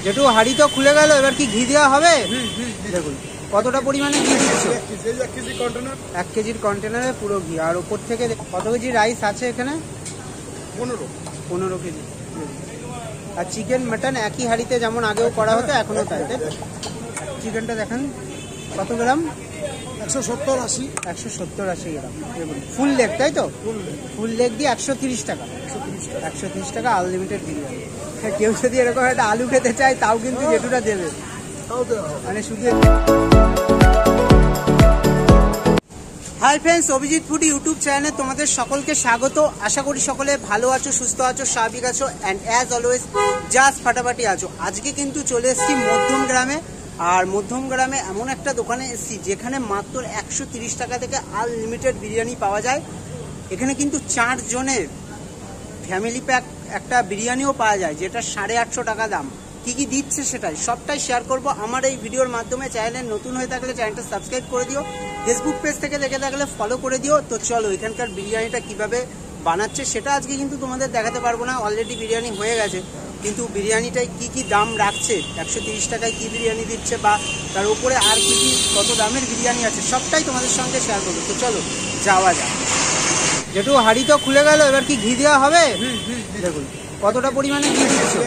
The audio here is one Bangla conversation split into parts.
যেটু হাড়ি তো খুলে গেল, এবার কি ঘি দেওয়া হবে? দেখুন কতটা পরিমাণে ঘি দিচ্ছে। 1 কেজির কন্টেনারে পুরো ঘি। আর ওপর থেকে কত কেজি রাইস আছে এখানে? 15 কেজি। আর চিকেন মাটন একই হাঁড়িতে যেমন আগেও করা হতো এখনও তাই, তাই তো? চিকেনটা দেখেন কত গ্রাম? 170-80 গ্রাম। দেখুন ফুল লেগ, তাই তো? ফুল লেগ দিয়ে 130 টাকা। 130 টাকা আনলিমিটেড বিরিয়ানি। কেউ যদি এরকম একটা আলু খেতে চায় তাও কিন্তু যেটুটা দেবে, মানে শুধু। Hi friends, Abhijit food YouTube চ্যানেলে তোমাদের সকলকে স্বাগত। আশা করি সকলে ভালো আছো, সুস্থ আছো, স্বাভাবিক আছো অ্যান্ড অ্যাজ অলওয়েজ জাস্ট ফাটাফাটি আছো। আজকে কিন্তু চলে এসেছি মধ্যম গ্রামে। আর মধ্যম গ্রামে এমন একটা দোকানে এসেছি যেখানে মাত্র 130 টাকা থেকে আনলিমিটেড বিরিয়ানি পাওয়া যায়। এখানে কিন্তু 4 জনের ফ্যামিলি প্যাক একটা বিরিয়ানিও পাওয়া যায়, যেটা 850 টাকা দাম। কি কি দিচ্ছে সবটাই শেয়ার করব আমার এই ভিডিওর মাধ্যমে। চ্যানেলে নতুন হয়ে থাকলে চ্যানেলটা সাবস্ক্রাইব করে দিও, ফেসবুক পেজ থেকে দেখে থাকলে ফলো করে দিও। তো চলো এখানকার বিরিয়ানিটা কিভাবে বানাচ্ছে সেটা আজকে কিন্তু তোমাদের দেখাতে পারবো না, অলরেডি বিরিয়ানি হয়ে গেছে। কিন্তু বিরিয়ানিটায় কি কি দাম রাখছে, 130 টাকায় কি বিরিয়ানি দিচ্ছে, বা তার উপরে আর কি কি কত দামের বিরিয়ানি আছে, সবটাই তোমাদের সঙ্গে শেয়ার করবো। তো চলো যাওয়া যাক। যেটু হাঁড়ি তো খুলে গেল, এবার কি ঘি দেওয়া হবে? দেখুন কতটা পরিমাণে ঘি দিচ্ছে।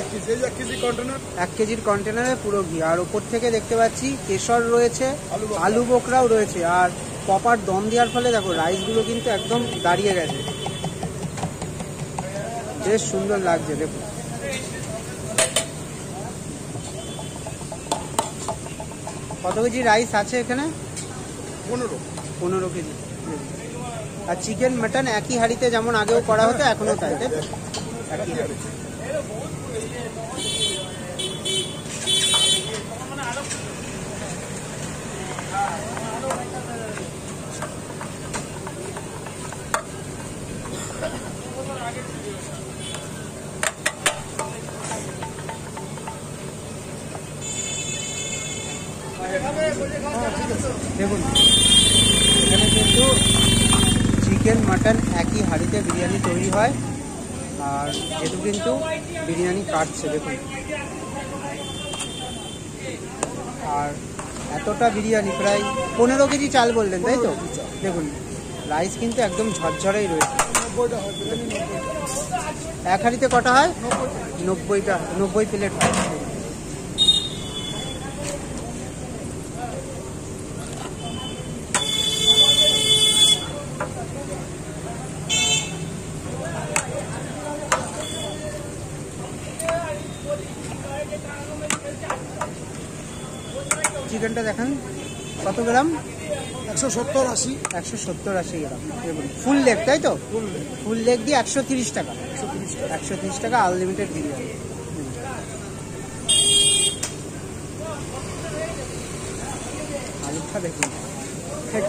1 কেজির কন্টেনারে পুরো ঘি। আর ওপর থেকে দেখতে পাচ্ছি কেশর রয়েছে, আলু বোখরাও রয়েছে। আর প্রপার দম দেওয়ার ফলে দেখো রাইসগুলো কিন্তু একদম দাঁড়িয়ে গেছে, বেশ সুন্দর লাগছে। দেখুন কত কেজি রাইস আছে এখানে? 15 কেজি। আর চিকেন মাটন একই হাঁড়িতে যেমন আগেও করা হতো এখনও তাই, তাই তো? একই হাঁড়ি। দেখুন এখানে কিন্তু চিকেন মাটন একই হাঁড়িতে বিরিয়ানি তৈরি হয়। আর যেটু কিন্তু বিরিয়ানি কাটছে দেখুন। আর এতটা বিরিয়ানি প্রায় 15 কেজি চাল বললেন, তাই তো? দেখুন রাইস কিন্তু একদম ঝরঝরেই রয়েছে। এক হাঁড়িতে কটা হয়? 90 প্লেট হয়। চিকেনটা দেখেন কত গ্রাম? 170-80 গ্রাম। দেখুন ফুল লেগ, তাই তো? ফুল লেগ দিয়ে 130 টাকা। 130 টাকা আনলিমিটেড বিরিয়ানি। আলুটা দেখুন,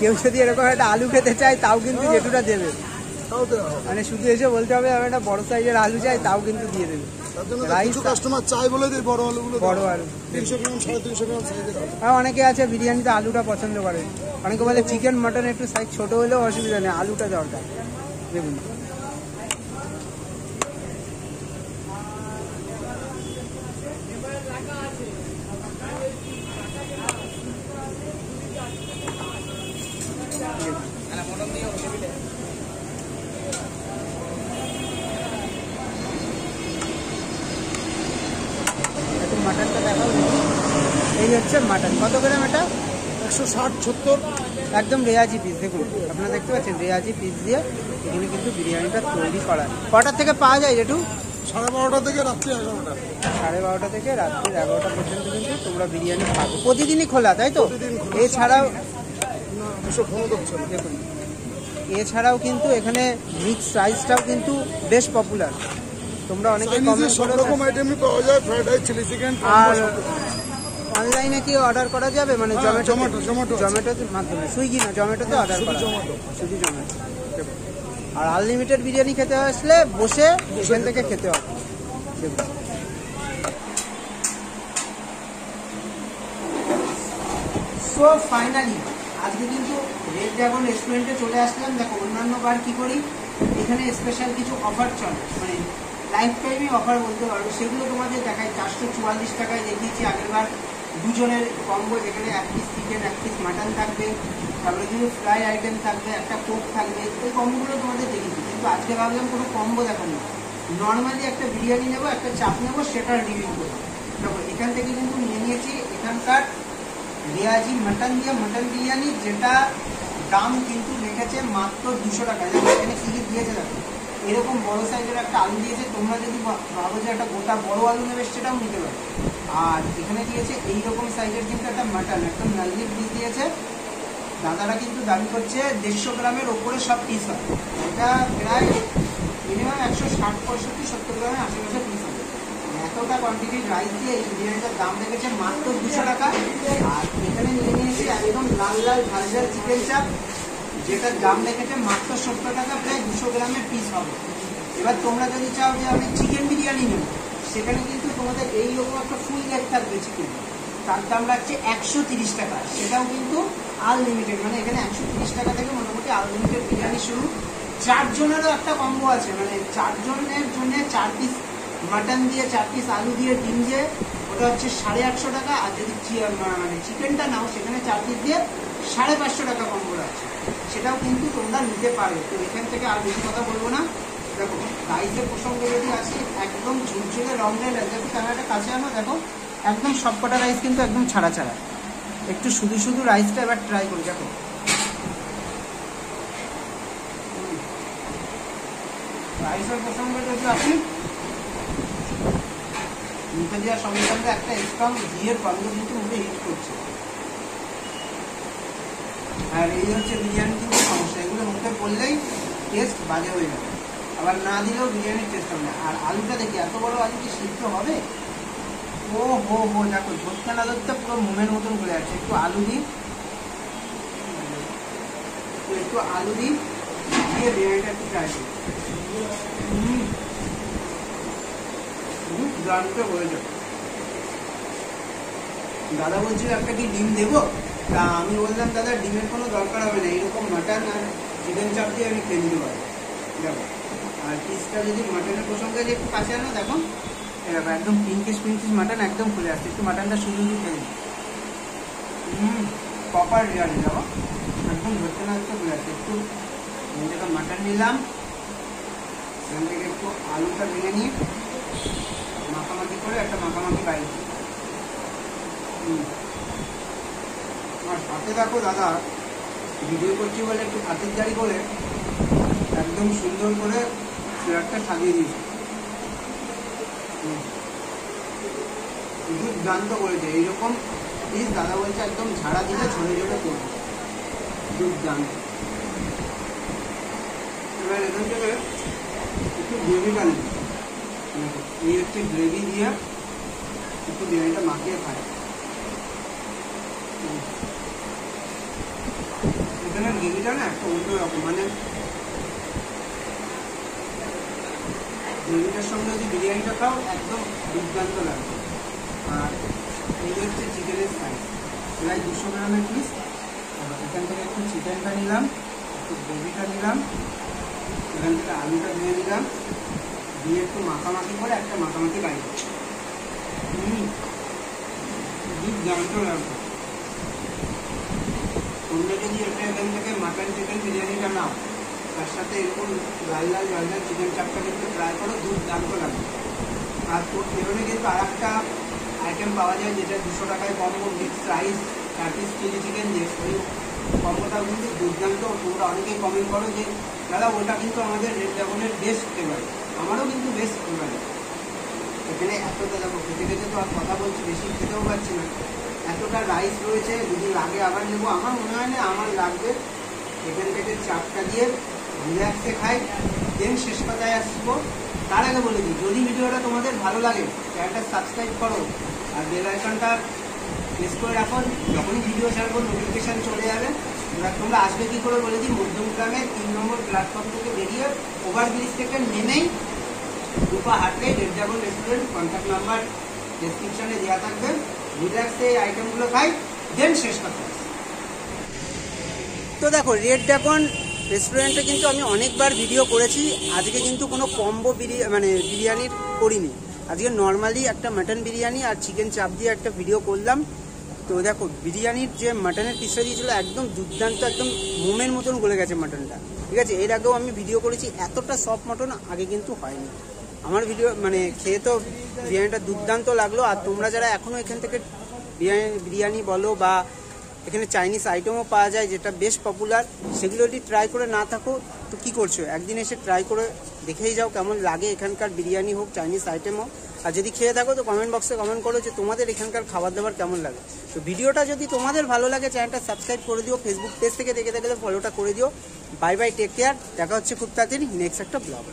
কেউ যদি এরকম একটা আলু খেতে চায় তাও কিন্তু যেটুটা দেবে, মানে শুধু এসে বলতে হবে আমি একটা বড় সাইজের আলু চাই, তাও কিন্তু দিয়ে দেবে। বড় আলু 300 গ্রাম 350 গ্রাম সাইজের। আর অনেকে আছে বিরিয়ানিতে আলুটা পছন্দ করে, অনেকে বলে চিকেন মাটন একটু সাইজ ছোট হলেও অসুবিধা নেই, আলুটা দরকার। দেখুন মাটনটা দেখাও। এই হচ্ছে মাটন। কত গ্রাম এটা? 160-70। একদম রেয়াজি পিস। দেখুন আপনারা দেখতে পাচ্ছেন রেয়াজি পিস দিয়ে এখানে কিন্তু বিরিয়ানিটা তৈরি করা। কটার থেকে পাওয়া যায় যেটু? 12:30 থেকে রাত্রি 11টা। 12:30 থেকে রাত্রি 11টা পর্যন্ত কিন্তু তোমরা বিরিয়ানি পাবে। প্রতিদিনই খোলা, তাই তো? এছাড়াও দেখুন এছাড়াও কিন্তু এখানে মিক্স রাইসটাও কিন্তু বেশ পপুলার। তোমরা অনেকে সব রকম আইটেমই পাওয়া যায়, ফ্রাইড রাইস, চিলি চিকেন। আর অনলাইনে কি অর্ডার করা যাবে? মানে জোম্যাটোর মাধ্যমে? সুইগি না, জোম্যাটোতে অর্ডার করা? শুধু জোম্যাটো। আর আনলিমিটেড বিরিয়ানি খেতে আসলে বসে এখান থেকে খেতে হবে। দেখুন সো ফাইনালি আজকে কিন্তু রেড ড্রাগন রেস্টুরেন্টে চলে আসলাম। দেখো অন্যান্য বার কি করি, এখানে স্পেশাল কিছু অফার চলে, মানে লাইফ টাইমই অফার বলতে পারো, সেগুলো তোমাদের দেখায়। 444 টাকায় দেখিয়েছি আগেরবার দুজনের কম্বো, যেখানে 1 পিস চিকেন 1 পিস মাটন থাকবে, তারপরে কিছু ফ্রাই আইটেম থাকবে, একটা কোক থাকবে। এই কম্বোগুলো তোমাদের দেখিয়েছি, কিন্তু আজকে ভাবলাম কোনো কম্বো দেখানো, নর্মালি একটা বিরিয়ানি নেবো, একটা চাপ নেবো, সেটার রিভিউ করবো। দেখো এখান থেকে কিন্তু নিয়ে নিয়েছি এখানকার রিয়াজি মাটন বিরিয়ানি, যেটা দাম কিন্তু রেখেছে মাত্র 200 টাকা। যেমন এখানে কী কী দিয়েছে দেখো, এরকম বড় সাইজের একটা আলু দিয়েছে, তোমরা যদি ভাবো যে একটা গোটা বড় আলু নেবে সেটাও নিতে পারো। আর এখানে দিয়েছে এইরকম সাইজের কিন্তু একটা মাটন, একদম নাজলিক পিস দিয়েছে। দাদারা কিন্তু দাবি করছে 150 গ্রামের ওপরে সব পিস হয়, এটা প্রায় মিনিমাম 160-170 গ্রামের আশেপাশে পিস হবে। এতটা কোয়ান্টিটির রাইস দিয়ে এই বিরিয়ানিটার দাম রেখেছে মাত্র 200 টাকা। আর এখানে নিয়ে নিয়েছি একদম লাল লাল ঝাল চিকেন চাপ, যেটার দাম রেখেছে মাত্র 70 টাকা, প্রায় 200 গ্রামের পিস হবে। এবার তোমরা যদি চাও যে আমি চিকেন বিরিয়ানি নেব, সেখানে কিন্তু তোমাদের এইরকম একটা ফুল লেগ থাকবে চিকেন, তার দাম রাখছে 130 টাকা। সেটাও কিন্তু আনলিমিটেড, মানে এখানে 130 টাকা থেকে মোটামুটি আনলিমিটেড বিরিয়ানি শুরু। 4 জনেরও একটা কম্বো আছে, মানে 4 জনের জন্য 4 পিস মাটন দিয়ে 4 পিস আলু দিয়ে ডিম দিয়ে, ওটা হচ্ছে 850 টাকা। আর যদি মানে চিকেনটা নাও, সেখানে 4 পিস দিয়ে 550 টাকা কম্বো আছে, সেটাও কিন্তু তোমরা নিতে পারবে। তো এখান থেকে আর বেশি কথা বলবো না। দেখো রাইসের প্রসঙ্গে যদি আসি, একদম ঝুলঝুলে রঙের রাইস, দেখো ক্যামেরাটা কাছে আনো, দেখো একদম সবকটা রাইস কিন্তু একদম ছাড়া ছাড়া। একটু শুধু শুধু রাইসটা এবার ট্রাই করি। দেখো রাইসের প্রসঙ্গে যদি আসি, মুখে দেওয়ার সঙ্গে সঙ্গে একটা স্ট্রং ঘিয়ের গন্ধ কিন্তু মুখে হিট করছে। আর এই হচ্ছে বিরিয়ানি কিন্তু সমস্যা, এগুলো মুখে পড়লেই টেস্ট বাজে হয়ে যাবে, আবার না দিলেও বিরিয়ানির টেস্ট হবে না। আর আলুটা দেখি, এত বড় আলু কি সিদ্ধ হবে? ও হো হো, দেখো ধরতে না ধরতে পুরো মোমের মতন করে যাচ্ছে। একটু আলু দিই দিয়ে বিরিয়ানিটা একটু ট্রাই করি। দারুণ হয়ে যাবে। দাদা বলছিল একটা কি ডিম দেবো, তা আমি বললাম দাদা ডিমের কোনো দরকার হবে না, এইরকম মাটন আর চিকেন চাপ দিয়ে আমি খেয়ে নিতে পারি। দেখো আর পিসটা যদি মাটনের প্রসঙ্গে যে একটু কাছে আনো, দেখো এরকম একদম পিঙ্কিশ মাটন একদম খুলে আসছে। একটু মাটনটা শুধু খেয়ে নিই। প্রপার বিরিয়ানি, দেখো একদম ধরতে না ধরতে খুলে আসছে। একটু যখন মাটন নিলাম, সেখান থেকে একটু আলুটা ভেঙে নিয়ে মাখামাখি করে একটা মাখামাখি বাইরে। আর সাথে দেখো দাদা ভিডিও করছি বলে একটু হাতের জারি করে একদম সুন্দর করে চেয়ারটা সাজিয়ে দিয়েছে, দুর্দান্ত করেছে। এইরকম পিস দাদা বলছে একদম ঝাড়া দিলে ঝরে ঝরে করবে, দুর্দান্ত। এবার এখান থেকে একটু গ্রেভিটা নেই, এই হচ্ছে গ্রেভি দিয়ে একটু বিরিয়ানিটা মাখিয়ে খায়। এখানে গ্রেভিটা না একটা অন্যরকম, মানে গ্রেভিটার সঙ্গে যদি বিরিয়ানিটা খাও একদম দুর্দান্ত লাগবে। আর এই হচ্ছে চিকেনের সাইজ, প্রায় 200 গ্রামের পিস। এখান থেকে একটু চিকেনটা নিলাম, একটু গ্রেভিটা নিলাম, এখান থেকে আলুটা দিয়ে দিলাম, দিয়ে একটু মাখামাখি করে একটা মাখামাখি গাড়ি। দুর্দান্ত লাগবে। তোমরা যদি এখান থেকে মাটন চিকেন বিরিয়ানিটা নাও, তার সাথে এরকম লাল লাল চিকেন চাপটা কিন্তু ট্রাই করো, দুর্দান্ত লাগবে। আর তো এখানে কিন্তু আর একটা আইটেম পাওয়া যায়, যেটা 200 টাকায় combo, mix rice 4 piece chilli chicken দিয়ে, ওই কম্বোটাও কিন্তু দুর্দান্ত। তোমরা অনেকেই কমেন্ট করো যে দাদা ওটা কিন্তু আমাদের রেড ড্রাগনের বেস্ট ফেভারিট, আমারও কিন্তু বেস্ট ফেভারিট। এখানে এতটা দেখো খেতে খেতে তো আর কথা বলছি, বেশি খেতেও পারছি না, এতটা রাইস রয়েছে। যদি লাগে আবার নেবো, আমার মনে হয় না আমার লাগবে। এখান থেকে চাপটা দিয়ে রিল্যাক্সে খাই, দেন শেষ কথায় আসবো। তার আগে বলে দিই, যদি ভিডিওটা তোমাদের ভালো লাগে চ্যানেলটা সাবস্ক্রাইব করো আর বেল আইকনটা প্রেস করে রাখো, যখনই ভিডিও ছাড়বো নোটিফিকেশান চলে যাবে। এবার তোমরা আসবে কী করে বলে দিই, মধ্যমগ্রামে 3 নম্বর প্ল্যাটফর্ম থেকে বেরিয়ে ওভারব্রিজ থেকে নেমেই দুপা হাঁটলে red dragon restaurant, contact number ডেসক্রিপশনে দেওয়া থাকবে। রিল্যাক্সে এই আইটেমগুলো খাই, দেন শেষ কথা। তো দেখো রেড ড্রাগন রেস্টুরেন্টে কিন্তু আমি অনেকবার ভিডিও করেছি, আজকে কিন্তু কোনো কম্বো বিরিয়ানির করিনি। আজকে নর্মালি একটা মাটন বিরিয়ানি আর চিকেন চাপ দিয়ে একটা ভিডিও করলাম। তো দেখো বিরিয়ানির যে মাটনের পিসটা দিয়েছিল একদম দুর্দান্ত, একদম মোমের মতন গলে গেছে মাটনটা, ঠিক আছে। এর আগেও আমি ভিডিও করেছি, এতটা সফট মাটন আগে কিন্তু হয়নি। আমার ভিডিও খেয়ে তো বিরিয়ানিটা দুর্দান্ত লাগলো। আর তোমরা যারা এখনও এখান থেকে বিরিয়ানি বলো বা এখানে চাইনিজ আইটেমও পাওয়া যায় যেটা বেশ পপুলার, সেগুলো যদি ট্রাই করে না থাকো তো কী করছো, একদিন এসে ট্রাই করে দেখেই যাও কেমন লাগে এখানকার বিরিয়ানি হোক চাইনিজ আইটেম হোক। আর যদি খেয়ে থাকো তো কমেন্ট বক্সে কমেন্ট করো যে তোমাদের এখানকার খাবার দাবার কেমন লাগে। তো ভিডিওটা যদি তোমাদের ভালো লাগে চ্যানেলটা সাবস্ক্রাইব করে দিও, ফেসবুক পেজ থেকে দেখে থাকলে ফলোটা করে দিও। বাই বাই, টেক কেয়ার, দেখা হচ্ছে খুব তাড়াতাড়ি নেক্সট একটা ব্লগ।